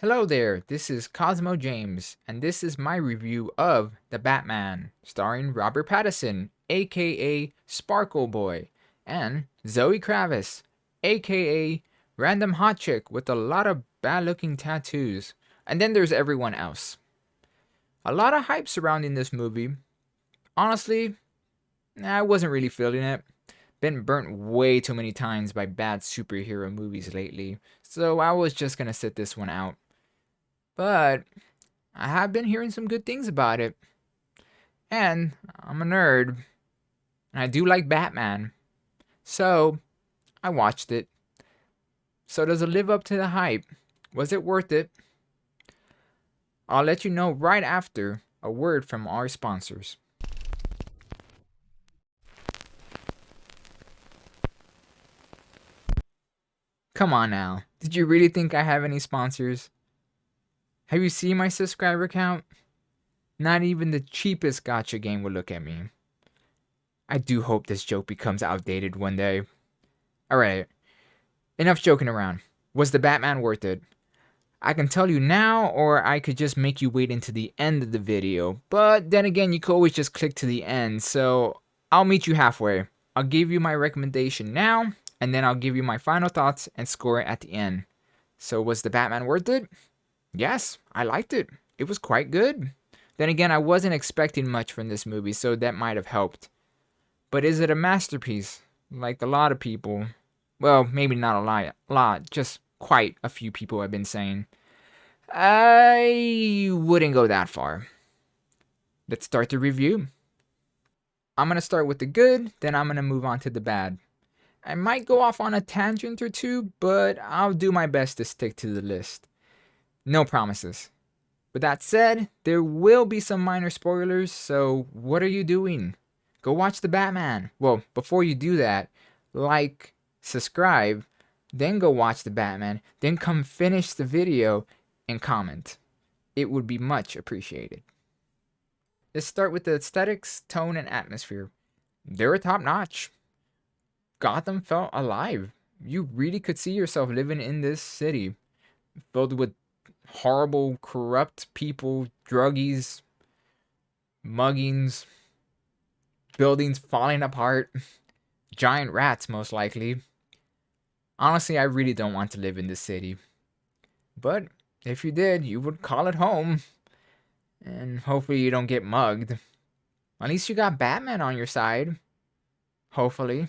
Hello there, this is Cosmo James, and this is my review of The Batman, starring Robert Pattison, aka Sparkle Boy, and Zoe Kravitz, aka Random Hot Chick with a lot of bad looking tattoos. And then there's everyone else. A lot of hype surrounding this movie. Honestly, I wasn't really feeling it. Been burnt way too many times by bad superhero movies lately, so I was just gonna sit this one out. But I have been hearing some good things about it. And I'm a nerd. And I do like Batman. So I watched it. So does it live up to the hype? Was it worth it? I'll let you know right after a word from our sponsors. Come on now. Did you really think I have any sponsors? Have you seen my subscriber count? Not even the cheapest gotcha game will look at me. I do hope this joke becomes outdated one day. Alright, enough joking around. Was the Batman worth it? I can tell you now, or I could just make you wait until the end of the video. But then again, you could always just click to the end, so I'll meet you halfway. I'll give you my recommendation now, and then I'll give you my final thoughts and score it at the end. So was the Batman worth it? Yes, I liked it. It was quite good. Then again, I wasn't expecting much from this movie, so that might have helped. But is it a masterpiece? Like a lot of people. Well, maybe not a lot, just quite a few people have been saying. I wouldn't go that far. Let's start the review. I'm going to start with the good, then I'm going to move on to the bad. I might go off on a tangent or two, but I'll do my best to stick to the list. No promises. With that said, there will be some minor spoilers, so what are you doing? Go watch the Batman. Well, before you do that, like, subscribe, then go watch the Batman, then come finish the video and comment. It would be much appreciated. Let's start with the aesthetics, tone, and atmosphere. They were top notch. Gotham felt alive. You really could see yourself living in this city, filled with horrible, corrupt people, druggies, muggings, buildings falling apart, giant rats, most likely. Honestly, I really don't want to live in this city. But if you did, you would call it home. And hopefully you don't get mugged. At least you got Batman on your side. Hopefully.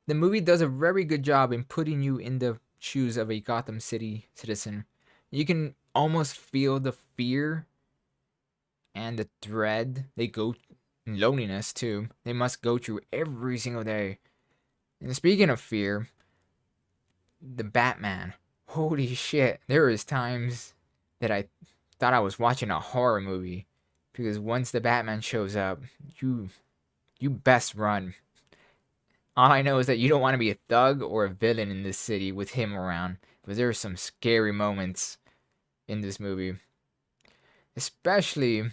The movie does a very good job in putting you in the shoes of a Gotham City citizen. You can almost feel the fear and the dread they go, and loneliness too, they must go through every single day. And speaking of fear, the Batman. Holy shit, there was times that I thought I was watching a horror movie, because once the Batman shows up, you best run. All I know is that you don't want to be a thug or a villain in this city with him around, because there are some scary moments in this movie. Especially,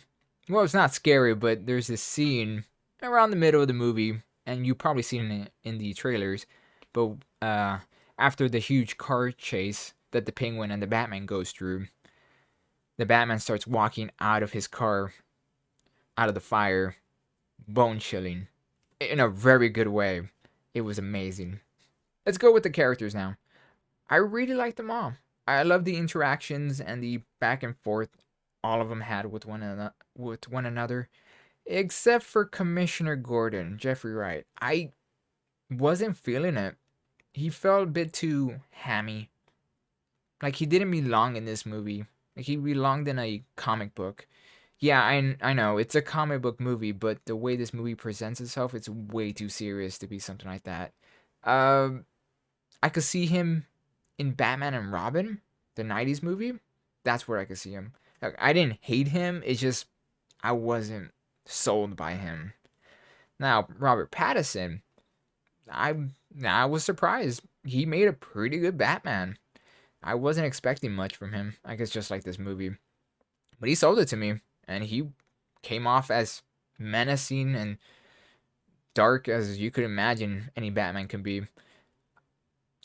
well, it's not scary, but there's this scene around the middle of the movie, and you've probably seen it in the trailers, but after the huge car chase that the Penguin and the Batman goes through, the Batman starts walking out of his car, out of the fire, bone chilling, in a very good way. It was amazing. Let's go with the characters now. I really liked them all. I love the interactions and the back and forth all of them had with one another, except for Commissioner Gordon, Jeffrey Wright. I wasn't feeling it. He felt a bit too hammy. Like he didn't belong in this movie. Like he belonged in a comic book. Yeah, I know it's a comic book movie, but the way this movie presents itself, it's way too serious to be something like that. Um, I could see him in Batman and Robin, the '90s movie. That's where I could see him. Like, I didn't hate him. It's just I wasn't sold by him. Now Robert Pattison, I I was surprised. He made a pretty good Batman. I wasn't expecting much from him. I guess just like this movie, but he sold it to me, and he came off as menacing and dark as you could imagine any Batman can be.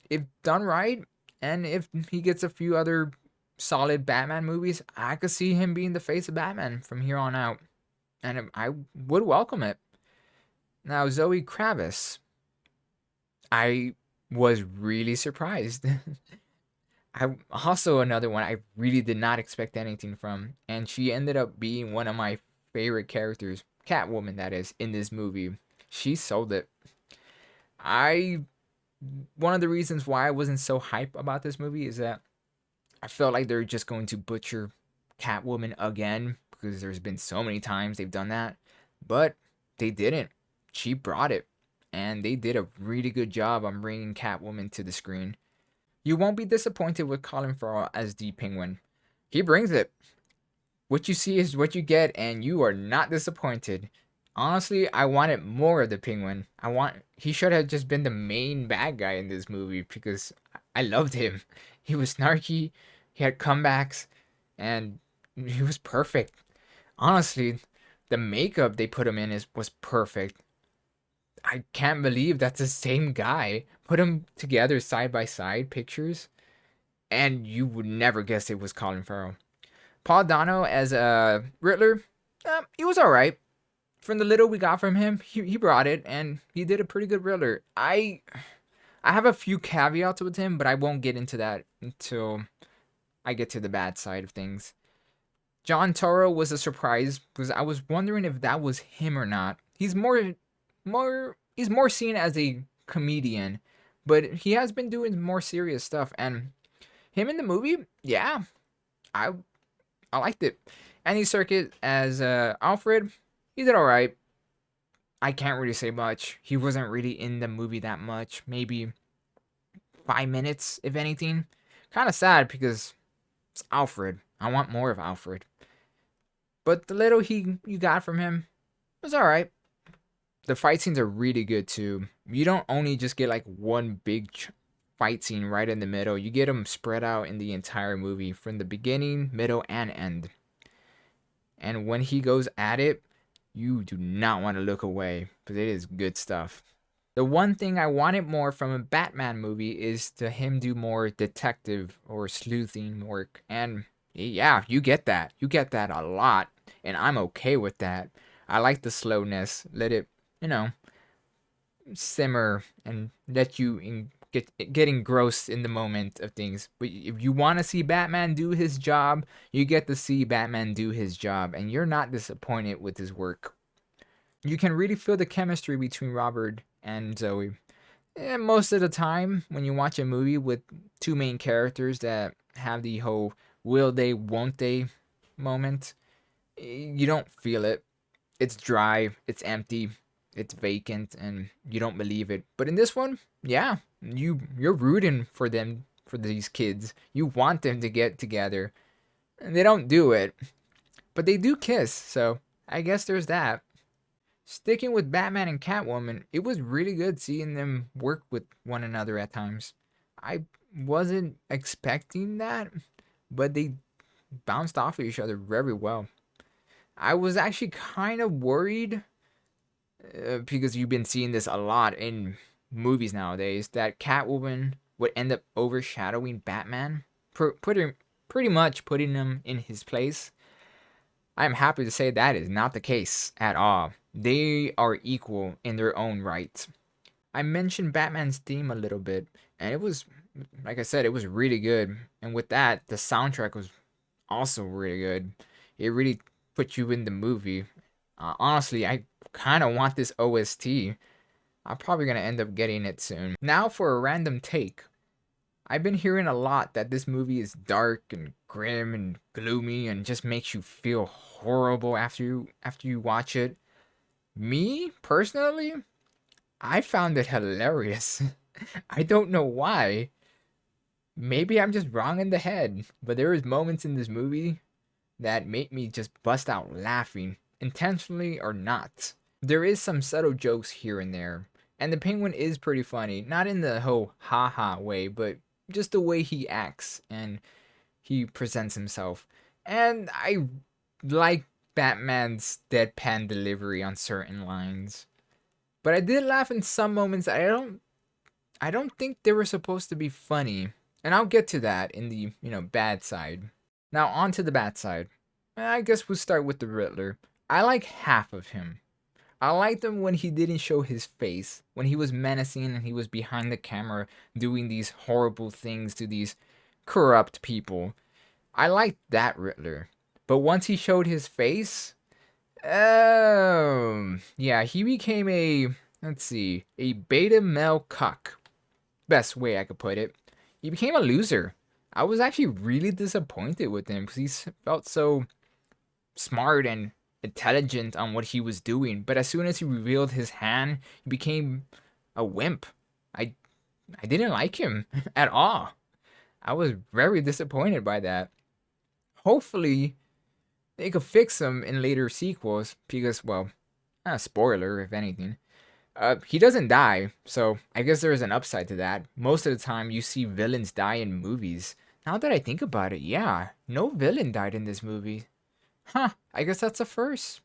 If done right, and if he gets a few other solid Batman movies, I could see him being the face of Batman from here on out. And I would welcome it. Now, Zoe Kravitz, I was really surprised. I also another one I really did not expect anything from, and she ended up being one of my favorite characters, Catwoman that is, in this movie. She sold it. I One of the reasons why I wasn't so hype about this movie is that I felt like they're just going to butcher Catwoman again because there's been so many times they've done that, but they didn't. She brought it, and they did a really good job on bringing Catwoman to the screen. You won't be disappointed with Colin Farrell as the Penguin. He brings it. What you see is what you get, and you are not disappointed. Honestly, I wanted more of the Penguin. He should have just been the main bad guy in this movie because I loved him. He was snarky, he had comebacks, and he was perfect. Honestly, the makeup they put him in was perfect. I can't believe that's the same guy. Put them together side by side pictures, and you would never guess it was Colin Farrell. Paul Dano as Riddler, he was all right. From the little we got from him, he brought it, and he did a pretty good Riddler. I have a few caveats with him, but I won't get into that until I get to the bad side of things. John Toro was a surprise because I was wondering if that was him or not. He's more seen as a comedian, but he has been doing more serious stuff. And him in the movie, yeah, I I liked it. Andy Serkis as Alfred, he did all right. I can't really say much. He wasn't really in the movie that much. Maybe 5 minutes, if anything. Kind of sad because it's Alfred. I want more of Alfred. But the little you got from him was all right. The fight scenes are really good too. You don't only just get like one big fight scene right in the middle. You get them spread out in the entire movie from the beginning, middle, and end. And when he goes at it, you do not want to look away because it is good stuff. The one thing I wanted more from a Batman movie is to him do more detective or sleuthing work. And yeah, you get that. You get that a lot. And I'm okay with that. I like the slowness. Let it, you know, simmer and let you get engrossed in the moment of things. But if you want to see Batman do his job, you get to see Batman do his job, and you're not disappointed with his work. You can really feel the chemistry between Robert and Zoe. And most of the time, when you watch a movie with two main characters that have the whole will they, won't they moment, you don't feel it. It's dry, it's empty, it's vacant, and you don't believe it. But in this one, yeah, you're rooting for them, for these kids. You want them to get together. And they don't do it, but they do kiss, so I guess there's that. Sticking with Batman and Catwoman, it was really good seeing them work with one another at times. I wasn't expecting that, but they bounced off of each other very well. I was actually kind of worried because you've been seeing this a lot in movies nowadays that Catwoman would end up overshadowing Batman, pretty much putting him in his place. I'm happy to say that is not the case at all. They are equal in their own right. I mentioned Batman's theme a little bit, and it was, like I said, it was really good. And with that, the soundtrack was also really good. It really put you in the movie. Honestly, I kind of want this OST. I'm probably going to end up getting it soon. Now for a random take. I've been hearing a lot that this movie is dark and grim and gloomy and just makes you feel horrible after you watch it. Me, personally, I found it hilarious. I don't know why. Maybe I'm just wrong in the head, but there is moments in this movie that make me just bust out laughing, intentionally or not. There is some subtle jokes here and there, and the Penguin is pretty funny, not in the whole haha way, but just the way he acts and he presents himself. And I like Batman's deadpan delivery on certain lines. But I did laugh in some moments. I don't think they were supposed to be funny. And I'll get to that in the, bad side. Now on to the bad side. I guess we'll start with the Riddler. I like half of him. I liked him when he didn't show his face, when he was menacing and he was behind the camera doing these horrible things to these corrupt people. I liked that Riddler. But once he showed his face, yeah, he became let's see, a beta male cuck. Best way I could put it. He became a loser. I was actually really disappointed with him because he felt so smart and intelligent on what he was doing. But as soon as he revealed his hand, he became a wimp. I I didn't like him at all. I was very disappointed by that. Hopefully, they could fix him in later sequels because, well, spoiler if anything. He doesn't die, so I guess there is an upside to that. Most of the time, you see villains die in movies. Now that I think about it, yeah, no villain died in this movie. Huh, I guess that's a first.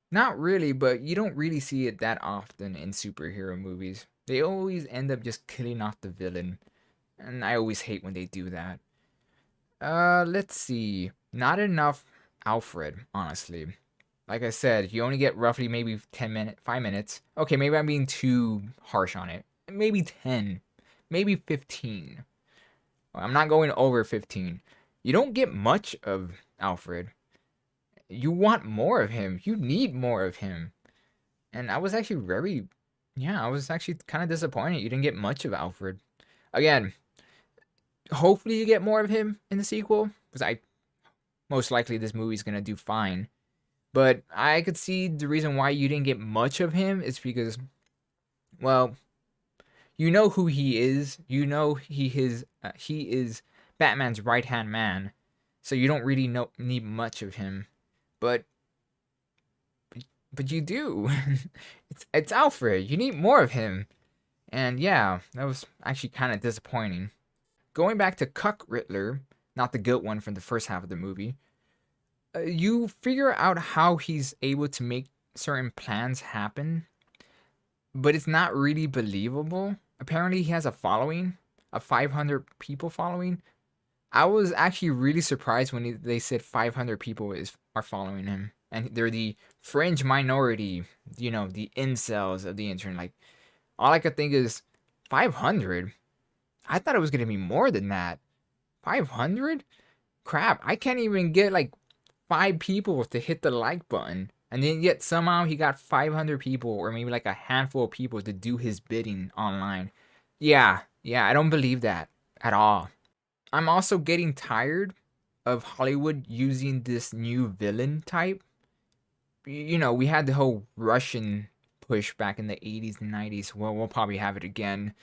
Not really, but you don't really see it that often in superhero movies. They always end up just killing off the villain, and I always hate when they do that. Let's see. Not enough Alfred, honestly. Like I said, you only get roughly maybe 5 minutes. Okay, maybe I'm being too harsh on it. Maybe 10, maybe 15. I'm not going over 15. You don't get much of Alfred. You want more of him. You need more of him. And I was actually I was actually kind of disappointed you didn't get much of Alfred. Again, hopefully you get more of him in the sequel, because I most likely this movie's gonna do fine. But I could see the reason why you didn't get much of him is because, well, you know who he is. You know he is Batman's right hand man, so you don't really need much of him. But you do. It's Alfred. You need more of him. And yeah, that was actually kind of disappointing. Going back to Cuck Riddler, not the good one from the first half of the movie, you figure out how he's able to make certain plans happen, but it's not really believable. Apparently, he has a following, a 500 people following. I was actually really surprised when they said 500 people are following him, and they're the fringe minority, the incels of the internet. Like, all I could think is 500. I thought it was gonna be more than that. 500? Crap! I can't even get like 5 people to hit the like button, and then yet somehow he got 500 people, or maybe like a handful of people, to do his bidding online. Yeah, I don't believe that at all. I'm also getting tired of Hollywood using this new villain type. We had the whole Russian push back in the 80s and 90s. Well, we'll probably have it again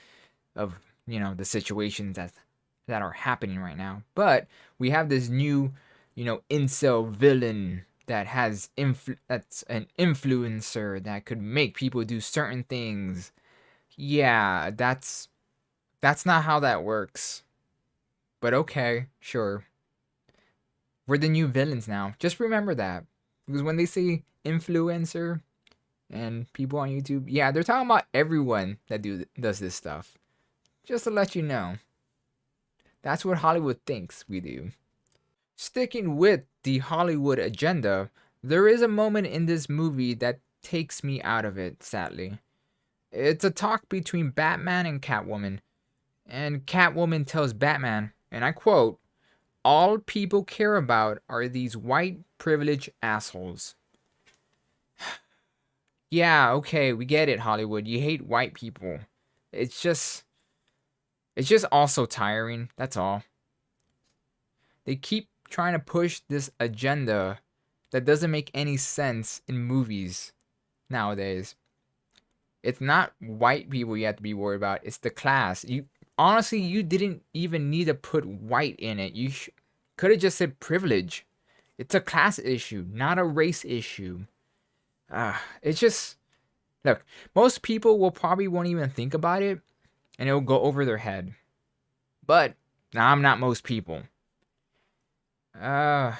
of, the situations that are happening right now. But we have this new, incel villain that that's an influencer that could make people do certain things. Yeah, that's not how that works. But okay, sure. We're the new villains now. Just remember that. Because when they say influencer and people on YouTube, yeah, they're talking about everyone that does this stuff. Just to let you know. That's what Hollywood thinks we do. Sticking with the Hollywood agenda, there is a moment in this movie that takes me out of it, sadly. It's a talk between Batman and Catwoman. And Catwoman tells Batman, and I quote, "All people care about are these white privileged assholes." Yeah, okay, we get it, Hollywood. You hate white people. It's just also tiring. That's all. They keep trying to push this agenda that doesn't make any sense in movies nowadays. It's not white people you have to be worried about. It's the class. You didn't even need to put white in it. You could have just said privilege. It's a class issue, not a race issue. It's just, look, most people will probably won't even think about it, and it'll go over their head. But I'm not most people. I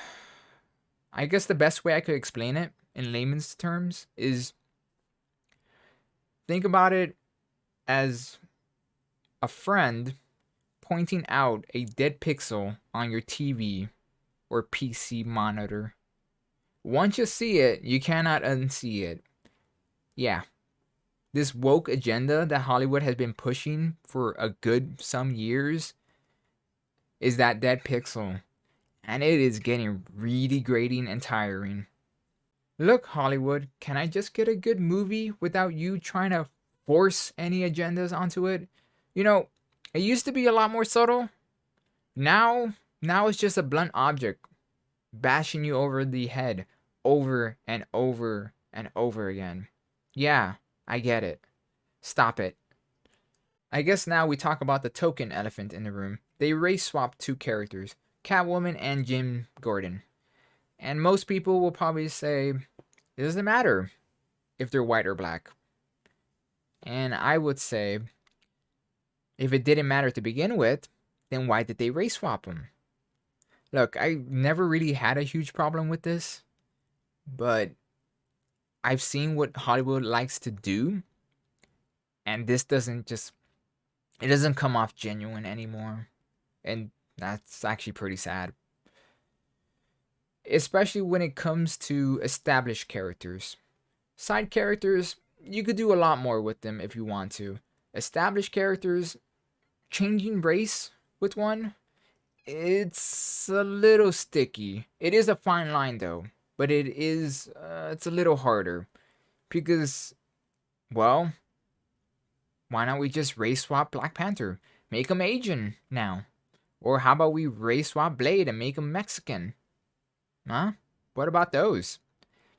guess the best way I could explain it in layman's terms is, think about it as a friend pointing out a dead pixel on your TV or PC monitor. Once you see it, you cannot unsee it. Yeah, this woke agenda that Hollywood has been pushing for a good some years is that dead pixel, and it is getting really grating and tiring. Look, Hollywood, can I just get a good movie without you trying to force any agendas onto it? You know, it used to be a lot more subtle. Now it's just a blunt object bashing you over the head over and over and over again. Yeah, I get it. Stop it. I guess now we talk about the token elephant in the room. They race swapped two characters, Catwoman and Jim Gordon. And most people will probably say, it doesn't matter if they're white or black. And I would say, if it didn't matter to begin with, then why did they race swap them? Look, I never really had a huge problem with this, but I've seen what Hollywood likes to do, and this it doesn't come off genuine anymore. And that's actually pretty sad. Especially when it comes to established characters. Side characters, you could do a lot more with them if you want to. Established characters, changing race with one, it's a little sticky. It is a fine line though, but it's a little harder because, well, why not we just race swap Black Panther? Make him Asian now. Or how about we race swap Blade and make him Mexican? Huh? What about those?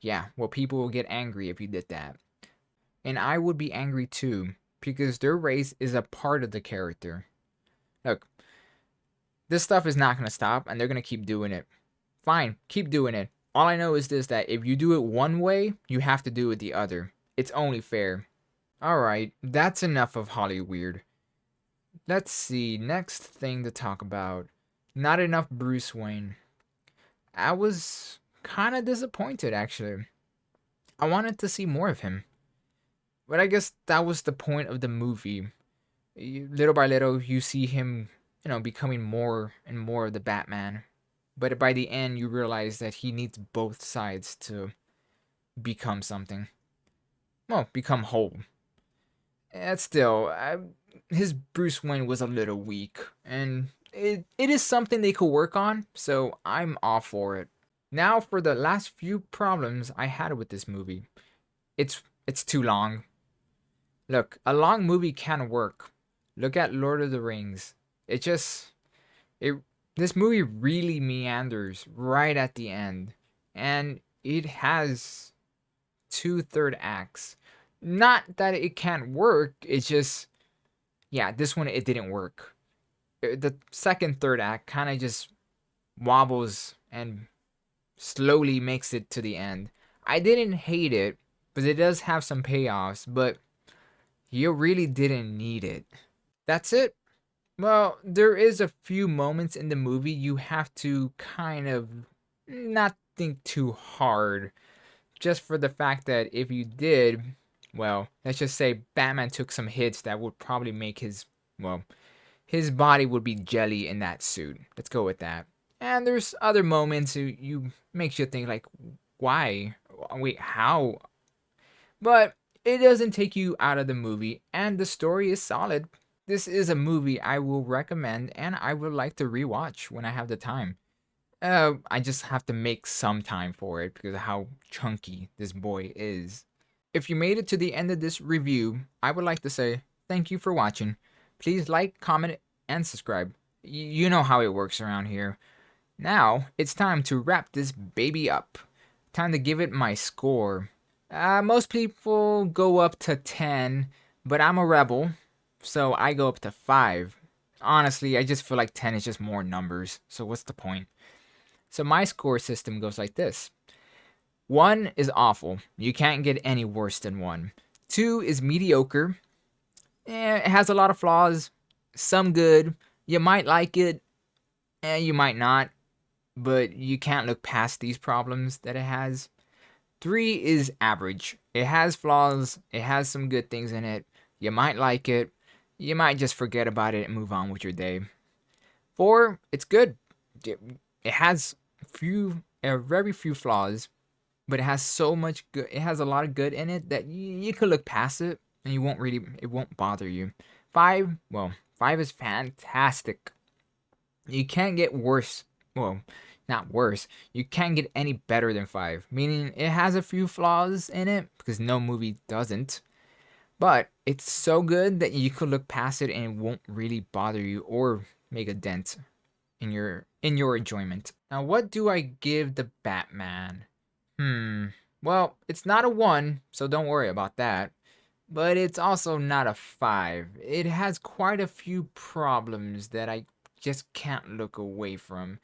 Yeah, well, people will get angry if you did that. And I would be angry too, because their race is a part of the character. Look, this stuff is not going to stop, and they're going to keep doing it. Fine, keep doing it. All I know is this, that if you do it one way, you have to do it the other. It's only fair. Alright, that's enough of Hollyweird. Let's see, next thing to talk about. Not enough Bruce Wayne. I was kind of disappointed, actually. I wanted to see more of him. But I guess that was the point of the movie. Little by little, you see him, becoming more and more of the Batman. But by the end, you realize that he needs both sides to become something. Well, become whole. And still, his Bruce Wayne was a little weak. And it is something they could work on, so I'm all for it. Now for the last few problems I had with this movie. It's too long. Look, a long movie can work. Look at Lord of the Rings. This movie really meanders right at the end. And it has 2/3 acts. Not that it can't work, it's just, yeah, this one it didn't work. The second, third act kind of just wobbles and slowly makes it to the end. I didn't hate it, but it does have some payoffs, but you really didn't need it. That's it. Well, there is a few moments in the movie you have to kind of not think too hard, just for the fact that if you did, well, let's just say Batman took some hits that would probably make his body would be jelly in that suit. Let's go with that. And there's other moments you makes you think like, why? Wait, how? But it doesn't take you out of the movie, and the story is solid. This is a movie I will recommend, and I would like to rewatch when I have the time. I just have to make some time for it because of how chunky this boy is. If you made it to the end of this review, I would like to say thank you for watching. Please like, comment, and subscribe. You know how it works around here. Now, it's time to wrap this baby up. Time to give it my score. Most people go up to 10, but I'm a rebel, so I go up to 5. Honestly, I just feel like 10 is just more numbers, so what's the point? So my score system goes like this. 1 is awful. You can't get any worse than 1. 2 is mediocre. It has a lot of flaws. Some good. You might like it. You might not. But you can't look past these problems that it has. 3 is average. It has flaws. It has some good things in it. You might like it. You might just forget about it and move on with your day. 4, it's good. It has very few flaws, but it has so much good. It has a lot of good in it that you could look past it and it won't bother you. Five is fantastic. You can't get worse. Well, not worse. You can't get any better than five. Meaning it has a few flaws in it because no movie doesn't. But it's so good that you could look past it and it won't really bother you or make a dent in your enjoyment. Now, what do I give the Batman? Well, it's not a 1, so don't worry about that. But it's also not a 5. It has quite a few problems that I just can't look away from.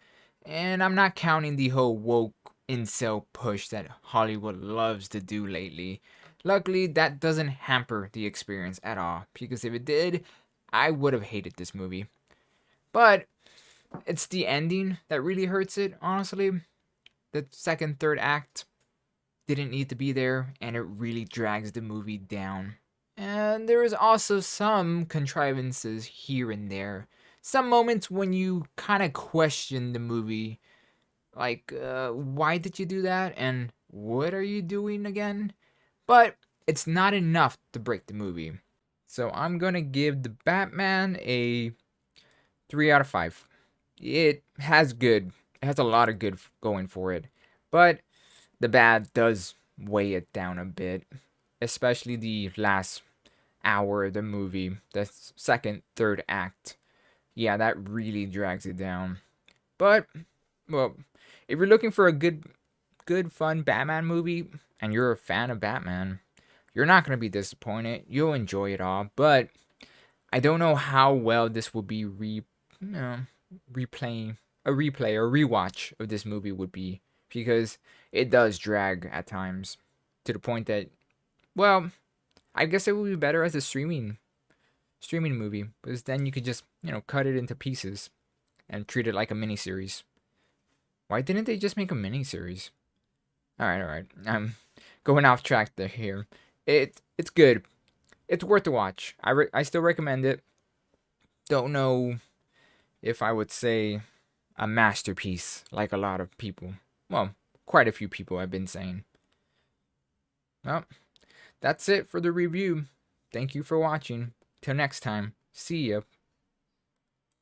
And I'm not counting the whole woke incel push that Hollywood loves to do lately. Luckily, that doesn't hamper the experience at all, because if it did, I would have hated this movie. But it's the ending that really hurts it, honestly. The second, third act didn't need to be there, and it really drags the movie down. And there is also some contrivances here and there. Some moments when you kind of question the movie, like, why did you do that? And what are you doing again? But it's not enough to break the movie. So I'm gonna give the Batman a 3 out of 5. It has good, it has a lot of good going for it. But the bad does weigh it down a bit, especially the last hour of the movie, the second, third act. Yeah, that really drags it down. But, well, if you're looking for a good, fun Batman movie and you're a fan of Batman, you're not going to be disappointed. You'll enjoy it all. But I don't know how well this will be replaying a replay or rewatch of this movie would be, because it does drag at times to the point that, well, I guess it would be better as a streaming movie, because then you could just, cut it into pieces and treat it like a mini series. Why didn't they just make a mini series? All right. I'm going off track there here. It's good. It's worth the watch. I still recommend it. Don't know if I would say a masterpiece like a lot of people. Well, quite a few people have been saying. Well, that's it for the review. Thank you for watching. Till next time, see ya.